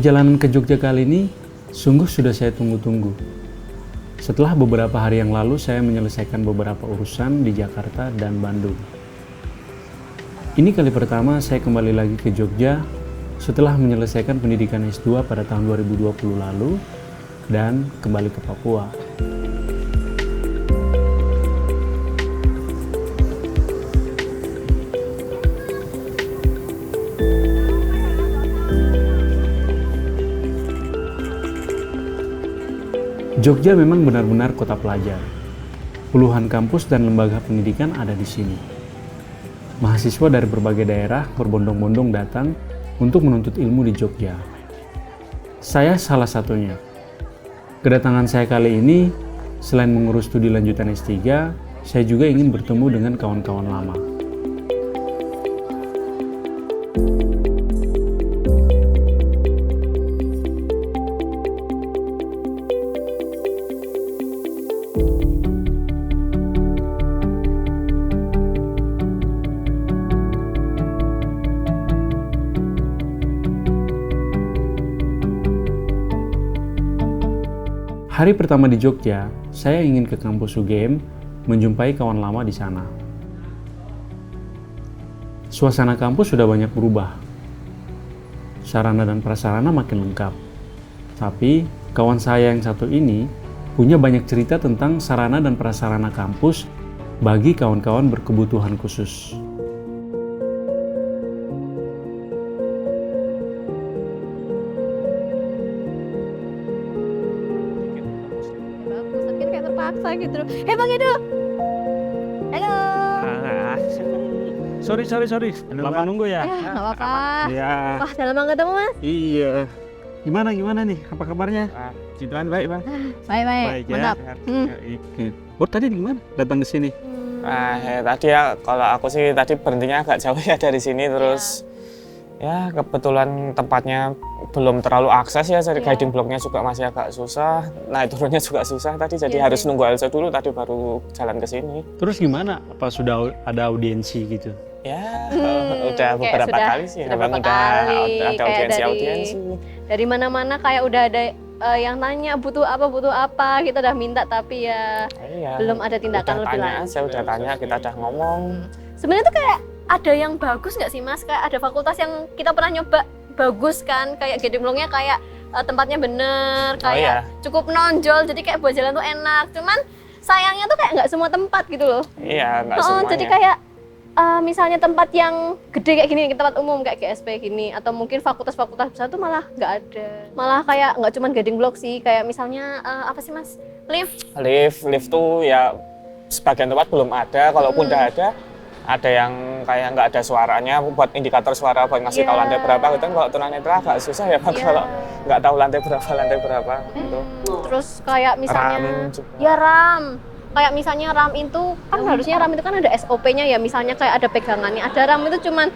Perjalanan ke Jogja kali ini sungguh sudah saya tunggu-tunggu. Setelah beberapa hari yang lalu saya menyelesaikan beberapa urusan di Jakarta dan Bandung. Ini kali pertama saya kembali lagi ke Jogja setelah menyelesaikan pendidikan S2 pada tahun 2020 lalu dan kembali ke Papua. Jogja memang benar-benar kota pelajar. Puluhan kampus dan lembaga pendidikan ada di sini. Mahasiswa dari berbagai daerah berbondong-bondong datang untuk menuntut ilmu di Jogja. Saya salah satunya. Kedatangan saya kali ini, selain mengurus studi lanjutan S3, saya juga ingin bertemu dengan kawan-kawan lama. Hari pertama di Jogja, saya ingin ke kampus UGM menjumpai kawan lama di sana. Suasana kampus sudah banyak berubah. Sarana dan prasarana makin lengkap. Tapi, kawan saya yang satu ini punya banyak cerita tentang sarana dan prasarana kampus bagi kawan-kawan berkebutuhan khusus. Terpaksa gitu. Bang Edo. Halo. Sorry. Lama nunggu ya? Nggak apa-apa. Iya. Wah, udah lama nggak ketemu, Mas. Iya. Gimana nih? Apa kabarnya? Situan baik, Bang. Baik. Mantap. Tadi gimana? Datang ke sini? Tadi ya, kalau aku sih tadi berhentinya agak jauh ya dari sini, terus ya kebetulan tempatnya belum terlalu akses ya, jadi guiding blocknya juga masih agak susah, naik turunnya juga susah tadi, jadi harus nunggu Elsa dulu tadi baru jalan ke sini. Terus gimana? Apa sudah ada audiensi gitu? Ya, udah beberapa kali sih, Beberapa udah kali, ada kayak audiensi. Dari mana-mana kayak udah ada yang nanya butuh apa, kita udah minta tapi ya belum ada tindakan lebih lanjut. Saya udah tanya, kita udah ngomong. Sebenarnya tuh kayak ada yang bagus nggak sih, Mas? Kayak ada fakultas yang kita pernah nyoba bagus kan, kayak guiding blocknya kayak tempatnya bener, kayak cukup nonjol, jadi kayak buat jalan tuh enak. Cuman sayangnya tuh kayak nggak semua tempat gitu loh. Iya, nggak semuanya. Jadi kayak misalnya tempat yang gede kayak gini, tempat umum kayak GSP gini, atau mungkin fakultas-fakultas besar tuh malah nggak ada. Malah kayak nggak cuma guiding block sih, kayak misalnya apa sih, Mas? Lift tuh ya sebagian tempat belum ada, kalaupun udah ada yang kayak nggak ada suaranya buat indikator suara buat ngasih tahu lantai berapa gitu kan. Kalau tunanetra agak susah ya Bang, kalau nggak tahu lantai berapa gitu. Terus kayak misalnya RAM kayak misalnya RAM itu kan harusnya RAM itu kan ada SOP-nya ya, misalnya kayak ada pegangannya. Ada RAM itu cuman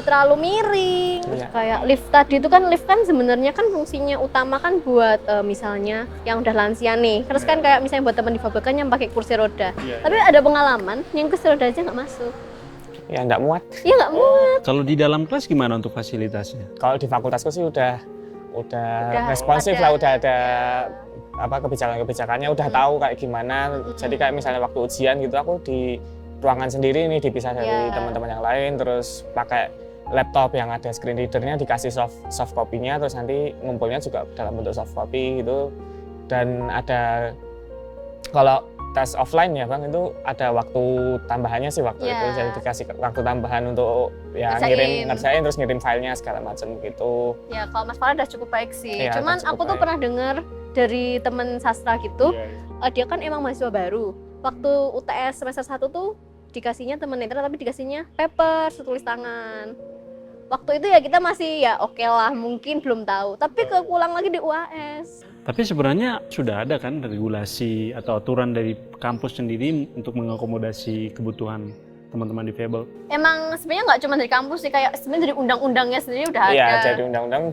terlalu miring. Terus kayak lift tadi itu kan, lift kan sebenarnya kan fungsinya utama kan buat misalnya yang udah lansia nih. Terus kan kayak misalnya buat teman difabel kan yang pakai kursi roda. Tapi ada pengalaman yang kursi roda aja nggak masuk. Ya nggak muat. Iya nggak muat. Kalau di dalam kelas gimana untuk fasilitasnya? Kalau di fakultasku sih udah responsif lah, udah ada kebijakannya udah tahu kayak gimana. Jadi kayak misalnya waktu ujian gitu aku di ruangan sendiri nih, dipisah dari teman-teman yang lain, terus pakai laptop yang ada screen readernya, dikasih soft copy-nya, terus nanti ngumpulnya juga dalam bentuk soft copy gitu. Dan ada kalau tes offline ya Bang, itu ada waktu tambahannya sih waktu itu, jadi dikasih waktu tambahan untuk ngerjain terus ngirim filenya segala macam gitu. Ya kalau Mas Farah udah cukup baik sih. Ya, cuman aku tuh pernah dengar dari teman sastra gitu, dia kan emang mahasiswa baru. Waktu UTS semester 1 tuh dikasihnya temen netra tapi dikasihnya paper, tulis tangan. Waktu itu ya kita masih ya oke lah, mungkin belum tahu, tapi keulang lagi di UAS. Tapi sebenarnya sudah ada kan regulasi atau aturan dari kampus sendiri untuk mengakomodasi kebutuhan teman-teman difabel? Emang sebenarnya nggak cuma dari kampus sih, kayak sebenarnya dari undang-undangnya sendiri udah ada. Iya, dari undang-undang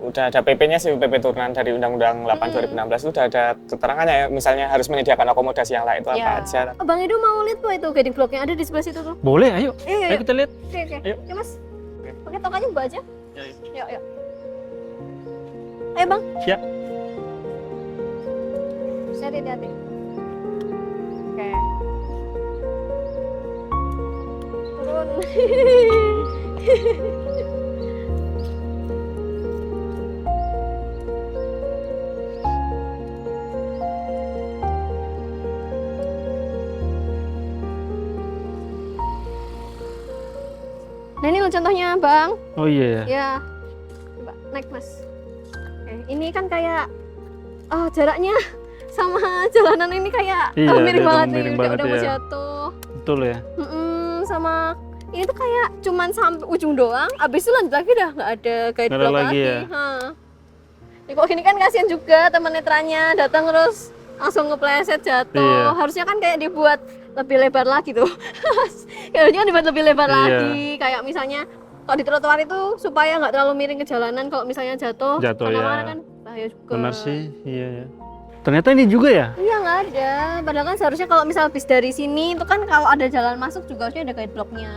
udah ada PP-nya sih, PP turunan dari Undang-Undang 8 2016 itu udah ada keterangannya ya, misalnya harus menyediakan akomodasi yang lain itu apa aja. Bang Edo mau lihat tuh itu guiding block yang ada di sebelah situ tuh? Boleh, ayo. Ayo kita lihat. Oke. Ayo. Ya Mas, pakai tokanya buka aja. Yuk. Ayo Bang. Siap. Hati-hati. Oke. Turun. Nah ini loh contohnya Bang. Oh iya ya. Ya. Coba naik Mas. Oke, ini kan kayak jaraknya sama jalanan ini kayak miring banget nih, udah mau jatuh. Betul ya. Sama ini tuh kayak cuman sampai ujung doang, abis itu lanjut lagi udah nggak ada guide block lagi. Ya? Ini kok gini kan kasihan juga teman netranya datang terus langsung ngepleset jatuh. Iya. Harusnya kan kayak dibuat lebih lebar lagi tuh. Harusnya dibuat lebih lebar lagi. Kayak misalnya kalau di trotoar itu supaya nggak terlalu miring ke jalanan, kalau misalnya jatuh ya. kan bahaya juga. Benar sih, iya ya. Ternyata ini juga ya? Iya nggak ada. Padahal kan seharusnya kalau misal bis dari sini itu kan kalau ada jalan masuk juga harusnya ada guide blocknya.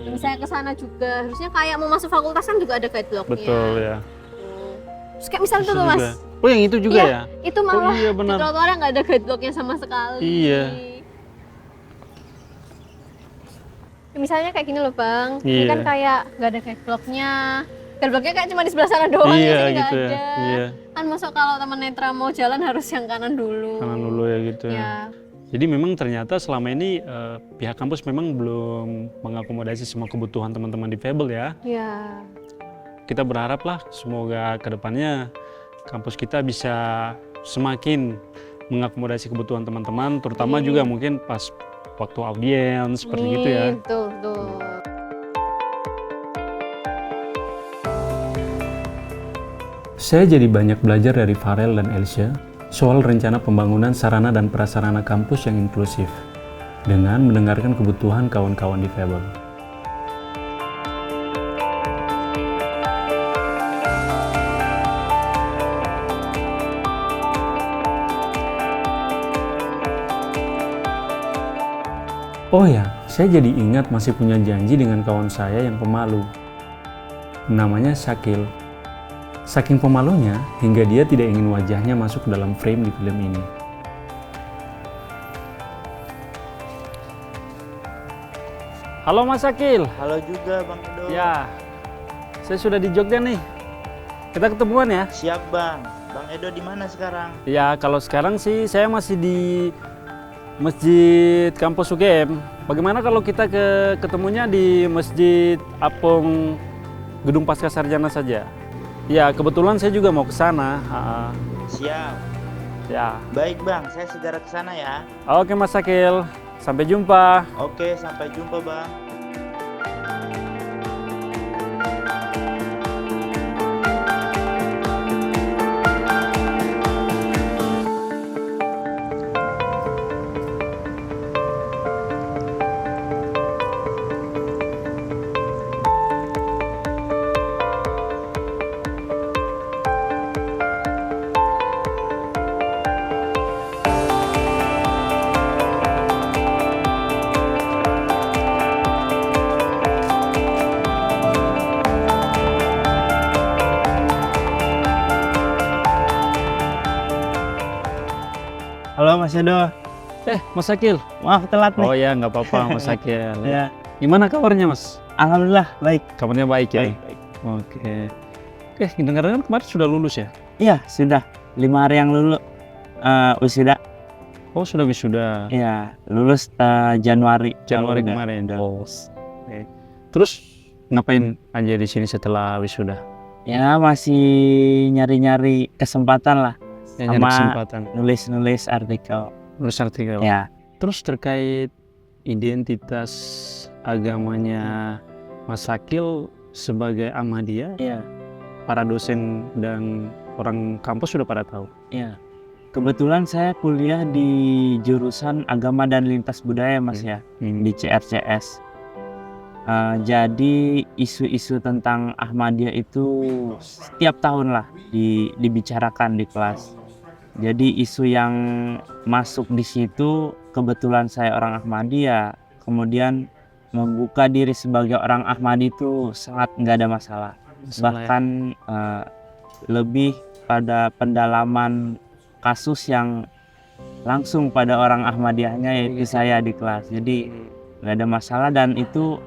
Misalnya ke sana juga harusnya kayak mau masuk fakultas kan juga ada guide blocknya. Betul ya. Terus kayak misal itu loh Mas. Oh yang itu juga ya? Itu malah iya, benar. di trotoarnya nggak ada guide blocknya sama sekali. Iya. Misalnya kayak gini loh Bang. Iya. Ini kan kayak nggak ada guide blocknya. Guide blocknya kayak cuma di sebelah sana doang, iya, di sini gitu nggak ya. ada. Iya. Kan masuk kalau teman netra mau jalan harus yang kanan dulu. Kanan dulu ya gitu ya. Jadi memang ternyata selama ini pihak kampus memang belum mengakomodasi semua kebutuhan teman-teman difabel ya. Iya. Kita berharap lah semoga kedepannya kampus kita bisa semakin mengakomodasi kebutuhan teman-teman, terutama juga mungkin pas waktu audiens seperti gitu ya. Betul. Saya jadi banyak belajar dari Farel dan Elsa soal rencana pembangunan sarana dan prasarana kampus yang inklusif dengan mendengarkan kebutuhan kawan-kawan difabel. Oh ya, saya jadi ingat masih punya janji dengan kawan saya yang pemalu. Namanya Syakil. Saking pemalunya, hingga dia tidak ingin wajahnya masuk dalam frame di film ini. Halo Mas Syakil. Halo juga Bang Edo. Ya, saya sudah di Jogja nih. Kita ketemuan ya? Siap Bang. Bang Edo di mana sekarang? Ya, kalau sekarang sih saya masih di Masjid Kampus UGM. Bagaimana kalau kita ketemunya di Masjid Apung Gedung Pascasarjana saja? Ya, kebetulan saya juga mau ke sana. Siap. Ya. Baik Bang, saya segera ke sana ya. Oke Mas Syakil, sampai jumpa. Oke, sampai jumpa Bang. Halo Mas Edo. Mas Syakil. Maaf telat nih. Oh ya, nggak apa-apa Mas Syakil. Ya. Gimana kabarnya Mas? Alhamdulillah baik. Kabarnya baik ya? Baik. Oke. Dengar-dengar kemarin sudah lulus ya? Iya, sudah 5 hari yang lalu wisuda. Oh, sudah wisuda. Iya, lulus Januari kemarin. Oh. Oke. Terus ngapain aja di sini setelah wisuda? Ya, masih nyari-nyari kesempatan lah. Nyari Sama kesempatan. nulis artikel. Nulis artikel. Ya. Terus terkait identitas agamanya Mas Syakil sebagai Ahmadiyah, Iya. para dosen dan orang kampus sudah pada tahu. Iya. Kebetulan saya kuliah di jurusan Agama dan Lintas Budaya Mas ya, di CRCS. Jadi isu-isu tentang Ahmadiyah itu setiap tahun lah dibicarakan di kelas. Jadi isu yang masuk di situ, kebetulan saya orang Ahmadiyah, kemudian membuka diri sebagai orang Ahmadi itu sangat nggak ada masalah. Bahkan lebih pada pendalaman kasus yang langsung pada orang Ahmadiyahnya, yaitu saya di kelas. Jadi nggak ada masalah, dan itu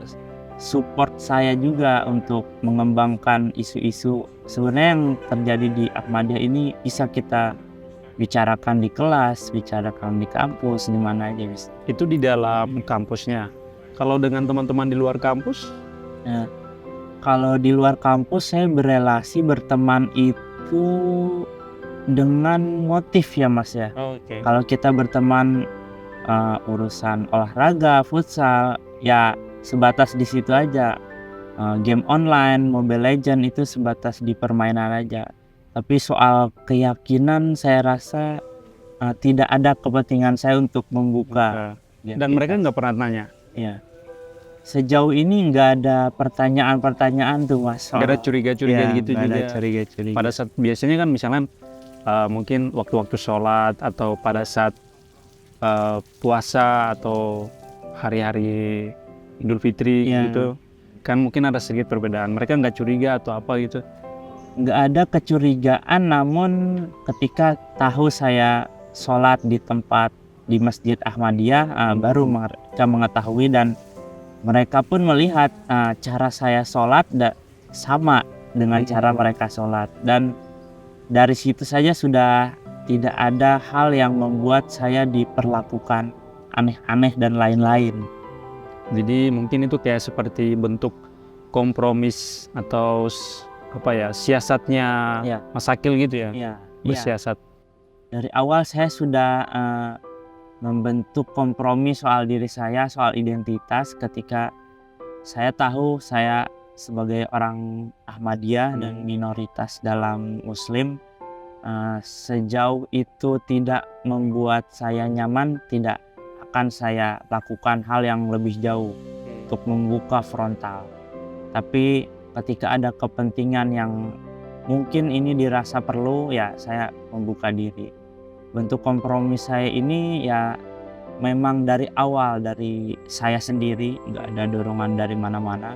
support saya juga untuk mengembangkan isu-isu sebenarnya yang terjadi di Ahmadiyah ini bisa kita bicarakan di kelas, bicarakan di kampus, di mana aja bisa. Itu di dalam kampusnya. Kalau dengan teman-teman di luar kampus? Nah, kalau di luar kampus saya berelasi, berteman itu dengan motif ya Mas ya. Oke. Kalau kita berteman urusan olahraga, futsal, ya sebatas di situ aja. Game online, Mobile Legends itu sebatas di permainan aja. Tapi soal keyakinan saya rasa tidak ada kepentingan saya untuk membuka. Dan mereka nggak pernah tanya? Ya. Sejauh ini nggak ada pertanyaan-pertanyaan tuh Mas. Nggak ada curiga-curiga gitu juga? Ada curiga-curiga. Pada saat biasanya kan misalnya mungkin waktu-waktu sholat atau pada saat puasa atau hari-hari Idul Fitri gitu, kan mungkin ada sedikit perbedaan. Mereka nggak curiga atau apa gitu? Nggak ada kecurigaan, namun ketika tahu saya sholat di tempat di Masjid Ahmadiyah, baru mereka mengetahui, dan mereka pun melihat cara saya sholat sama dengan cara mereka sholat, dan dari situ saja sudah tidak ada hal yang membuat saya diperlakukan aneh-aneh dan lain-lain. Jadi mungkin itu kayak seperti bentuk kompromis atau siasatnya Mas Akil gitu ya? Bersiasat. Dari awal saya sudah membentuk kompromi soal diri saya, soal identitas, ketika saya tahu saya sebagai orang Ahmadiyah dan minoritas dalam Muslim, sejauh itu tidak membuat saya nyaman, tidak akan saya lakukan hal yang lebih jauh untuk membuka frontal. Tapi ketika ada kepentingan yang mungkin ini dirasa perlu, ya saya membuka diri. Bentuk kompromi saya ini ya memang dari awal dari saya sendiri, nggak ada dorongan dari mana-mana.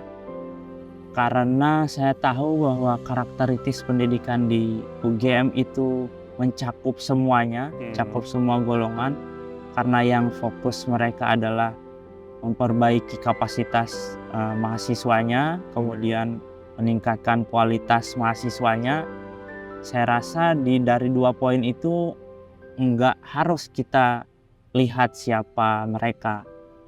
Karena saya tahu bahwa karakteristik pendidikan di UGM itu mencakup semuanya, mencakup semua golongan. Karena yang fokus mereka adalah memperbaiki kapasitas mahasiswanya, kemudian meningkatkan kualitas mahasiswanya. Saya rasa dari 2 poin itu enggak harus kita lihat siapa mereka,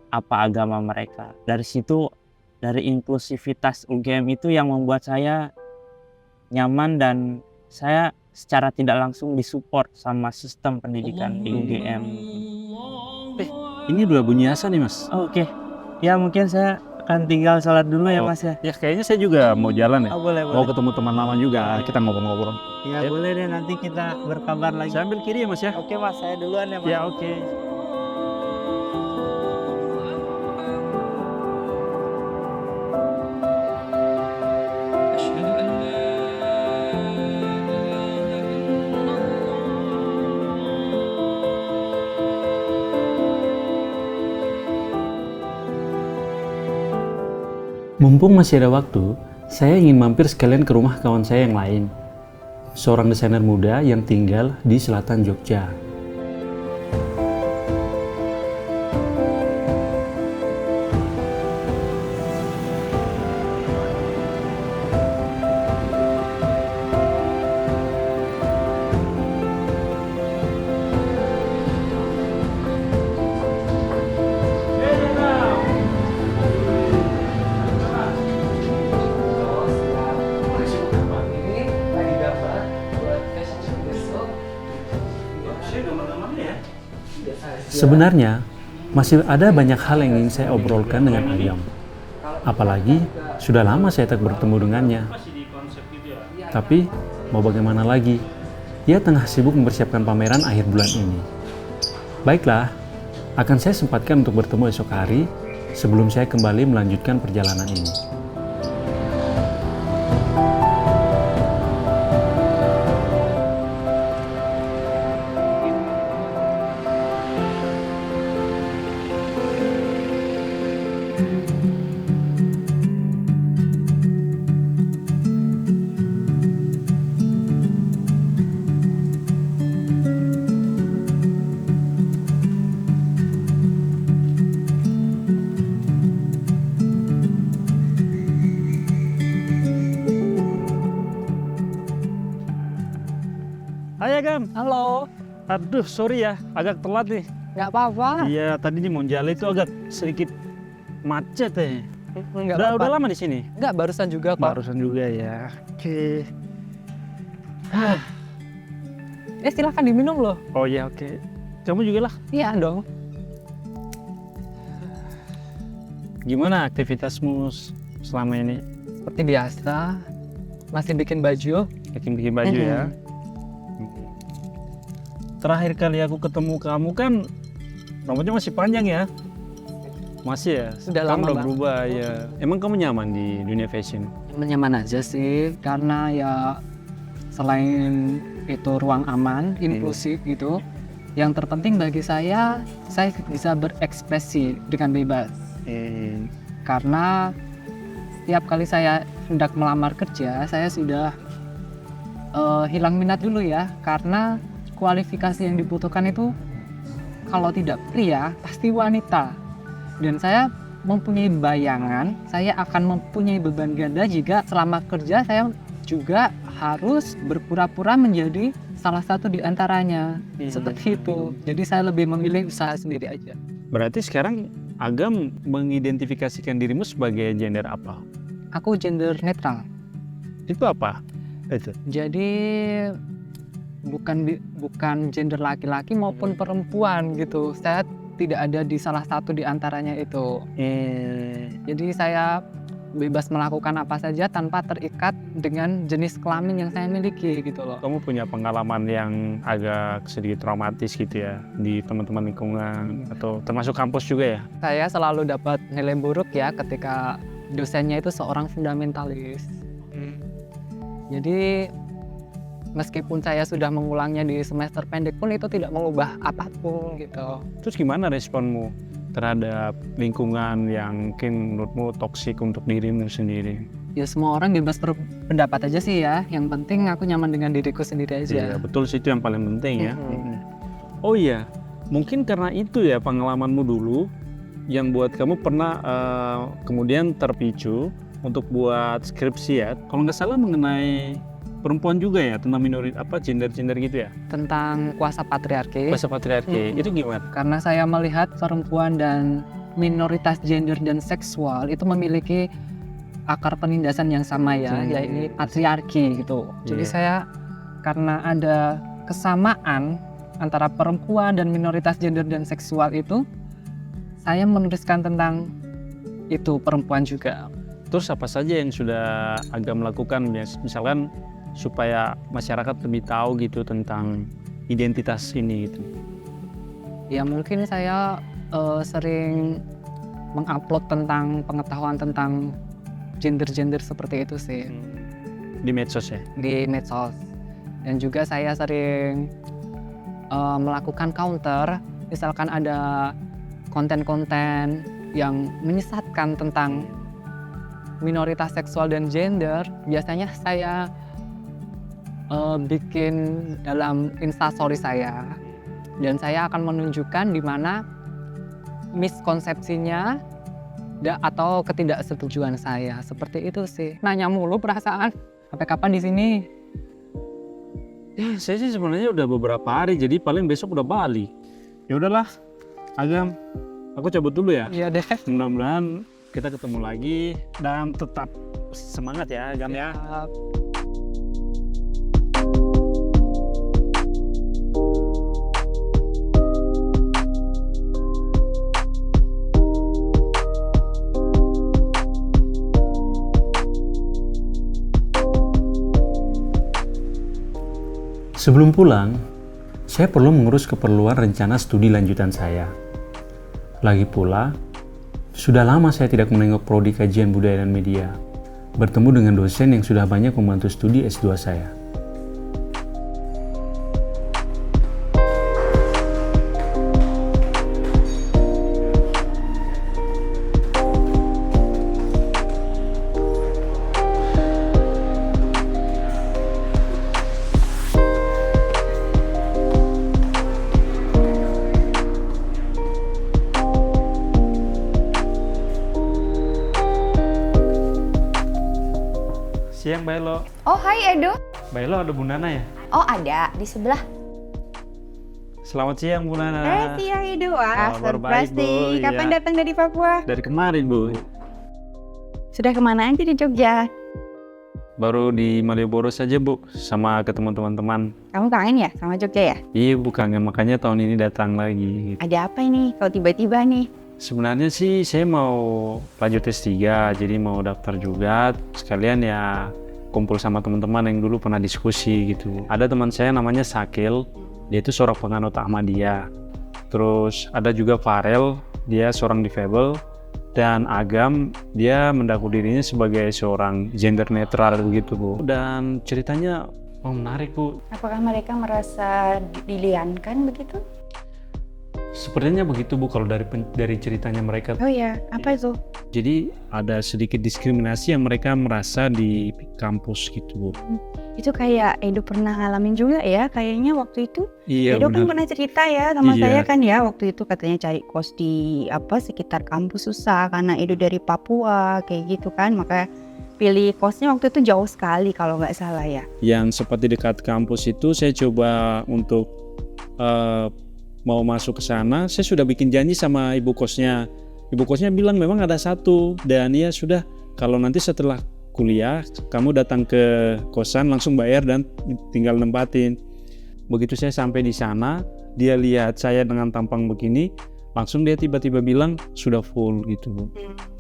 apa agama mereka. Dari situ, dari inklusivitas UGM itu yang membuat saya nyaman, dan saya secara tidak langsung disupport sama sistem pendidikan di UGM. Ini udah bunyi azan nih Mas. Oke. Ya mungkin saya akan tinggal sholat dulu ya Mas ya. Ya kayaknya saya juga mau jalan ya. Boleh. Mau ketemu teman lama juga, kita ngobrol-ngobrol. Ya boleh deh, nanti kita berkabar lagi. Saya ambil kiri ya Mas ya. Oke Mas, saya duluan ya Mas. Ya oke. Mumpung masih ada waktu, saya ingin mampir sekalian ke rumah kawan saya yang lain. Seorang desainer muda yang tinggal di selatan Jogja. Sebenarnya, masih ada banyak hal yang ingin saya obrolkan dengan Agam. Apalagi, sudah lama saya tak bertemu dengannya. Tapi, mau bagaimana lagi? Ia tengah sibuk mempersiapkan pameran akhir bulan ini. Baiklah, akan saya sempatkan untuk bertemu esok hari sebelum saya kembali melanjutkan perjalanan ini. Agam. Halo. Aduh, sorry ya, agak telat nih. Nggak apa-apa. Iya, tadi di Monjali itu agak sedikit macet ya. Nggak apa-apa. Udah lama di sini? Nggak, barusan juga kok. Barusan juga ya. Oke. Silakan diminum loh. Oh iya, oke. Kamu juga lah. Iya dong. Gimana aktivitasmu selama ini? Seperti biasa, masih bikin baju. Bikin baju ya. Terakhir kali aku ketemu kamu kan rambutnya masih panjang ya? Masih ya? Sudah Sekarang lama udah Bang. berubah ya. Emang kamu nyaman di dunia fashion? Nyaman aja sih, karena ya selain itu ruang aman, inklusif gitu. Yang terpenting bagi saya bisa berekspresi dengan bebas. Karena setiap kali saya hendak melamar kerja, saya sudah hilang minat dulu ya, karena kualifikasi yang dibutuhkan itu kalau tidak pria pasti wanita. Dan saya mempunyai bayangan saya akan mempunyai beban ganda jika selama kerja saya juga harus berpura-pura menjadi salah satu di antaranya. Seperti itu. Jadi saya lebih memilih usaha sendiri aja. Berarti sekarang Agam mengidentifikasikan dirimu sebagai gender apa? Aku gender netral. Itu apa? Itu. Jadi bukan gender laki-laki maupun perempuan gitu. Saya tidak ada di salah satu di antaranya itu. Jadi saya bebas melakukan apa saja tanpa terikat dengan jenis kelamin yang saya miliki gitu loh. Kamu punya pengalaman yang agak sedikit traumatis gitu ya di teman-teman lingkungan atau termasuk kampus juga ya? Saya selalu dapat nilai buruk ya ketika dosennya itu seorang fundamentalis. Jadi meskipun saya sudah mengulangnya di semester pendek pun itu tidak mengubah apapun gitu. Terus gimana responmu terhadap lingkungan yang mungkin menurutmu toksik untuk dirimu sendiri? Ya semua orang bebas berpendapat aja sih ya. Yang penting aku nyaman dengan diriku sendiri aja. Iya, betul sih, itu yang paling penting ya. Oh iya, mungkin karena itu ya pengalamanmu dulu yang buat kamu pernah kemudian terpicu untuk buat skripsi ya. Kalau nggak salah mengenai perempuan juga ya, tentang gender gitu ya? Tentang kuasa patriarki. Kuasa patriarki, itu gimana? Karena saya melihat perempuan dan minoritas gender dan seksual itu memiliki akar penindasan yang sama ya, yaitu patriarki gitu. Jadi saya karena ada kesamaan antara perempuan dan minoritas gender dan seksual itu, saya menuliskan tentang itu perempuan juga. Terus apa saja yang sudah Agam melakukan, misalkan supaya masyarakat lebih tahu gitu tentang identitas ini gitu? Ya mungkin saya sering mengupload tentang pengetahuan tentang gender-gender seperti itu sih. Di medsos ya? Di medsos. Dan juga saya sering melakukan counter, misalkan ada konten-konten yang menyesatkan tentang minoritas seksual dan gender, biasanya saya bikin dalam instastory saya, dan saya akan menunjukkan di mana miskonsepsinya atau ketidaksetujuan saya. Seperti itu sih. Nanya mulu perasaan. Sampai kapan di sini? Ya, saya sih sebenarnya udah beberapa hari, jadi paling besok udah balik. Ya udahlah, Agam, aku cabut dulu ya. Iya deh. Mudah-mudahan kita ketemu lagi dan tetap semangat ya, Agam ya. Sebelum pulang, saya perlu mengurus keperluan rencana studi lanjutan saya. Lagi pula, sudah lama saya tidak menengok prodi kajian budaya dan media, bertemu dengan dosen yang sudah banyak membantu studi S2 saya. Siang, Mbak Elo. Oh, hai Edo. Mbak Elo, ada Bu Nana ya? Oh, ada di sebelah. Selamat siang Bu Nana. Siang Edo, wah Kabar surprise baik, Bu. nih. Kapan Iya. datang dari Papua? Dari kemarin Bu. Sudah kemana aja di Jogja? Baru di Malioboro saja Bu, sama ketemu teman-teman. Kamu kangen ya sama Jogja ya? Iya Bu, kangen, makanya tahun ini datang lagi. Gitu. Ada apa ini kalau tiba-tiba nih? Sebenarnya sih saya mau lanjut S3, jadi mau daftar juga. Sekalian ya kumpul sama teman-teman yang dulu pernah diskusi gitu. Ada teman saya namanya Sakil, dia itu seorang penganut Ahmadiyah. Terus ada juga Farel, dia seorang difabel. Dan Agam, dia mengaku dirinya sebagai seorang gender netral gitu Bu. Dan ceritanya menarik Bu. Apakah mereka merasa diliankan begitu? Sepertinya begitu Bu kalau dari ceritanya mereka. Oh ya, apa itu? Jadi ada sedikit diskriminasi yang mereka merasa di kampus gitu Bu. Itu kayak Edo pernah ngalamin juga ya kayaknya waktu itu. Iya Edo kan benar. pernah cerita ya sama Iya. saya kan ya waktu itu katanya cari kos di sekitar kampus susah karena Edo dari Papua kayak gitu kan, maka pilih kosnya waktu itu jauh sekali kalau nggak salah ya. Yang seperti dekat kampus itu saya coba untuk mau masuk ke sana. Saya sudah bikin janji sama ibu kosnya. Ibu kosnya bilang memang ada satu, dan ya sudah, kalau nanti setelah kuliah kamu datang ke kosan langsung bayar dan tinggal nempatin. Begitu saya sampai di sana, dia lihat saya dengan tampang begini, langsung dia tiba-tiba bilang sudah full gitu Bu.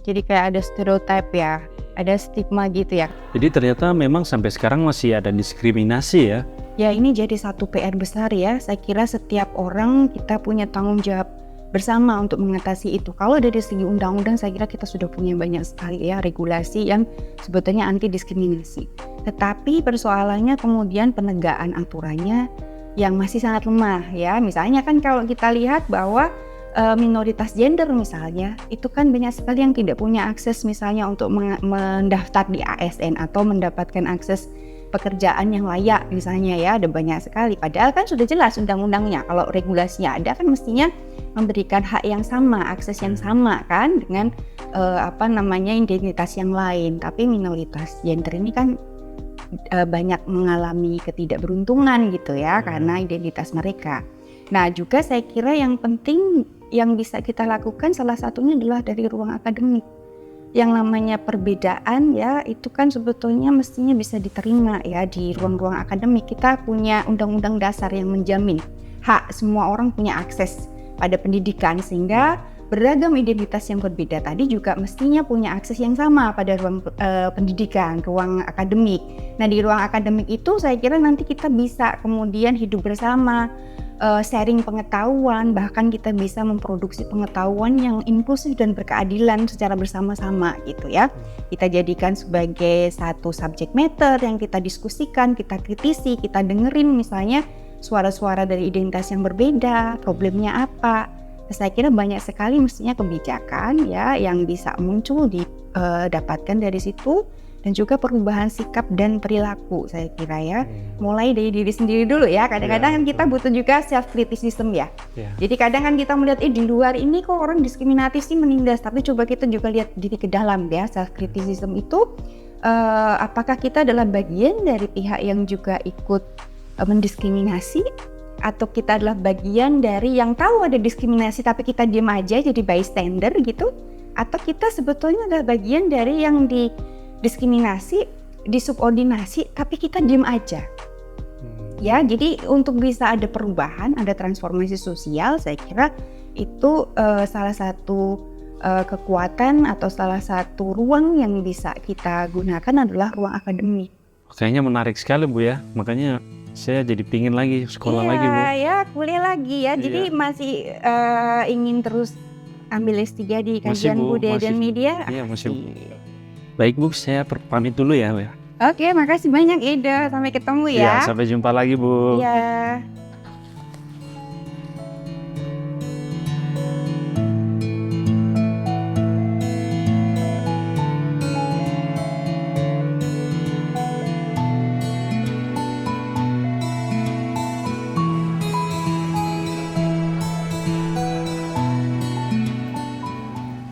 Jadi kayak ada stereotip ya, ada stigma gitu ya. Jadi ternyata memang sampai sekarang masih ada diskriminasi ya. Ya ini jadi satu PR besar ya. Saya kira setiap orang kita punya tanggung jawab bersama untuk mengatasi itu. Kalau dari segi undang-undang saya kira kita sudah punya banyak sekali ya regulasi yang sebetulnya anti diskriminasi. Tetapi persoalannya kemudian penegakan aturannya yang masih sangat lemah ya. Misalnya kan kalau kita lihat bahwa minoritas gender misalnya itu kan banyak sekali yang tidak punya akses misalnya untuk mendaftar di ASN atau mendapatkan akses pekerjaan yang layak misalnya ya, ada banyak sekali. Padahal kan sudah jelas undang-undangnya, kalau regulasinya ada kan mestinya memberikan hak yang sama, akses yang sama kan dengan identitas yang lain. Tapi minoritas gender ini kan banyak mengalami ketidakberuntungan gitu ya karena identitas mereka. Nah juga saya kira yang penting yang bisa kita lakukan salah satunya adalah dari ruang akademik. Yang namanya perbedaan ya itu kan sebetulnya mestinya bisa diterima ya di ruang-ruang akademik. Kita punya undang-undang dasar yang menjamin hak semua orang punya akses pada pendidikan, sehingga beragam identitas yang berbeda tadi juga mestinya punya akses yang sama pada ruang pendidikan, ruang akademik. Nah di ruang akademik itu saya kira nanti kita bisa kemudian hidup bersama, sharing pengetahuan, bahkan kita bisa memproduksi pengetahuan yang inklusif dan berkeadilan secara bersama-sama gitu ya. Kita jadikan sebagai satu subject matter yang kita diskusikan, kita kritisi, kita dengerin misalnya suara-suara dari identitas yang berbeda, problemnya apa. Saya kira banyak sekali mestinya kebijakan ya yang bisa muncul didapatkan dari situ. Dan juga perubahan sikap dan perilaku saya kira ya. Mulai dari diri sendiri dulu ya. Kadang-kadang kan kita butuh juga self criticism ya. Jadi kadang kan kita melihat di luar ini kok orang diskriminatif sih menindas, tapi coba kita juga lihat diri ke dalam ya. Self criticism itu apakah kita adalah bagian dari pihak yang juga ikut mendiskriminasi, atau kita adalah bagian dari yang tahu ada diskriminasi tapi kita diam aja jadi bystander gitu, atau kita sebetulnya adalah bagian dari yang diskriminasi, disubordinasi, tapi kita diem aja. Ya, jadi untuk bisa ada perubahan, ada transformasi sosial, saya kira itu salah satu kekuatan atau salah satu ruang yang bisa kita gunakan adalah ruang akademik. Kayaknya menarik sekali Bu ya, makanya saya jadi pingin lagi sekolah lagi Bu. Iya, ya kuliah lagi ya. Jadi masih ingin terus ambil S3 di kajian budaya dan media. Iya masih. Baik Bu, saya pamit dulu ya Bu. Oke, makasih banyak Eda. Sampai ketemu ya. Ya, sampai jumpa lagi Bu. Iya.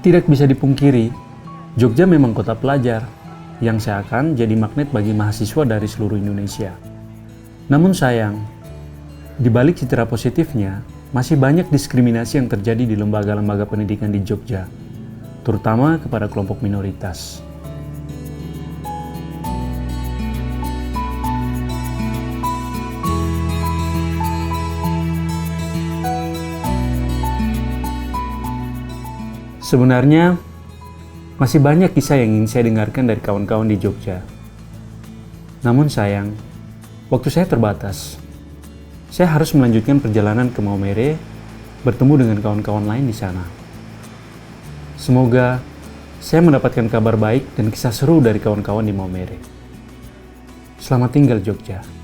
Tidak bisa dipungkiri, Jogja memang kota pelajar yang seakan jadi magnet bagi mahasiswa dari seluruh Indonesia. Namun sayang, Di balik citra positifnya, masih banyak diskriminasi yang terjadi di lembaga-lembaga pendidikan di Jogja, terutama kepada kelompok minoritas. Sebenarnya, masih banyak kisah yang ingin saya dengarkan dari kawan-kawan di Jogja. Namun sayang, waktu saya terbatas. Saya harus melanjutkan perjalanan ke Maumere, bertemu dengan kawan-kawan lain di sana. Semoga saya mendapatkan kabar baik dan kisah seru dari kawan-kawan di Maumere. Selamat tinggal Jogja.